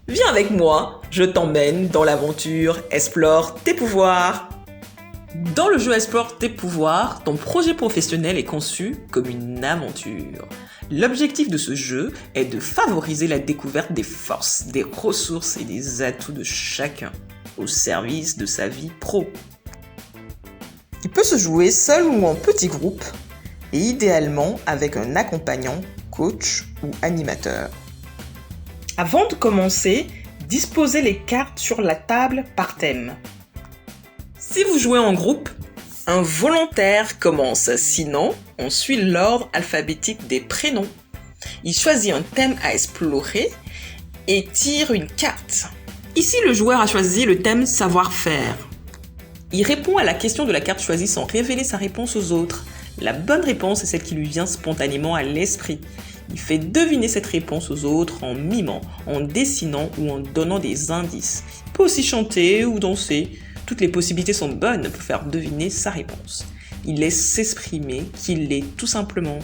Viens avec moi, je t'emmène dans l'aventure Explore tes pouvoirs. Dans le jeu Explore tes pouvoirs, ton projet professionnel est conçu comme une aventure. L'objectif de ce jeu est de favoriser la découverte des forces, des ressources et des atouts de chacun au service de sa vie pro. Il peut se jouer seul ou en petit groupe et idéalement avec un accompagnant, coach ou animateur. Avant de commencer, disposez les cartes sur la table par thème. Si vous jouez en groupe, un volontaire commence, sinon on suit l'ordre alphabétique des prénoms. Il choisit un thème à explorer et tire une carte. Ici, le joueur a choisi le thème savoir-faire. Il répond à la question de la carte choisie sans révéler sa réponse aux autres. La bonne réponse est celle qui lui vient spontanément à l'esprit. Il fait deviner cette réponse aux autres en mimant, en dessinant ou en donnant des indices. Il peut aussi chanter ou danser. Toutes les possibilités sont bonnes pour faire deviner sa réponse. Il laisse s'exprimer qu'il l'est tout simplement.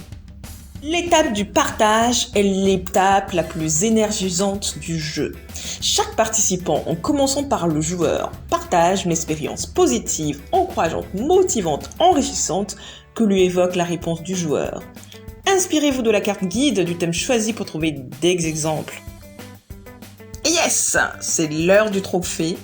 L'étape du partage est l'étape la plus énergisante du jeu. Chaque participant, en commençant par le joueur, partage une expérience positive, encourageante, motivante, enrichissante que lui évoque la réponse du joueur. Inspirez-vous de la carte guide du thème choisi pour trouver des exemples. Et yes, c'est l'heure du trophée.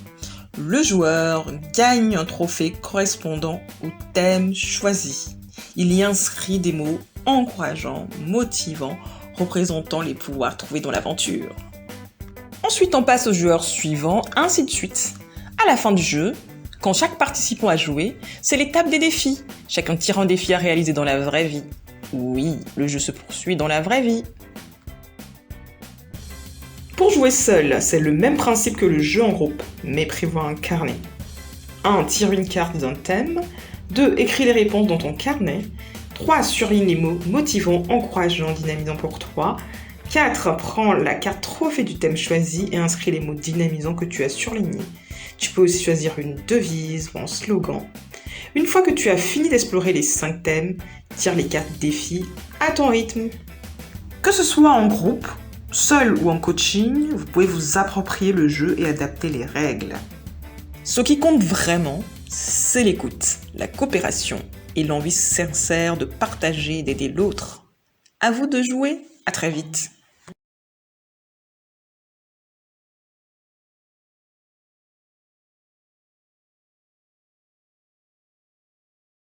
Le joueur gagne un trophée correspondant au thème choisi. Il y inscrit des mots encourageants, motivants, représentant les pouvoirs trouvés dans l'aventure. Ensuite, on passe au joueur suivant, ainsi de suite. À la fin du jeu, quand chaque participant a joué, c'est l'étape des défis. Chacun tire un défi à réaliser dans la vraie vie. Oui, le jeu se poursuit dans la vraie vie. Pour jouer seul, c'est le même principe que le jeu en groupe, mais prévoit un carnet. 1. Tire une carte d'un thème. 2. Écris les réponses dans ton carnet. 3. Surligne les mots motivants, encourageants, dynamisants pour toi. 4. Prends la carte trophée du thème choisi et inscris les mots dynamisants que tu as surlignés. Tu peux aussi choisir une devise ou un slogan. Une fois que tu as fini d'explorer les 5 thèmes, tire les cartes défis à ton rythme. Que ce soit en groupe, seul ou en coaching, vous pouvez vous approprier le jeu et adapter les règles. Ce qui compte vraiment, c'est l'écoute, la coopération et l'envie sincère de partager et d'aider l'autre. À vous de jouer, à très vite.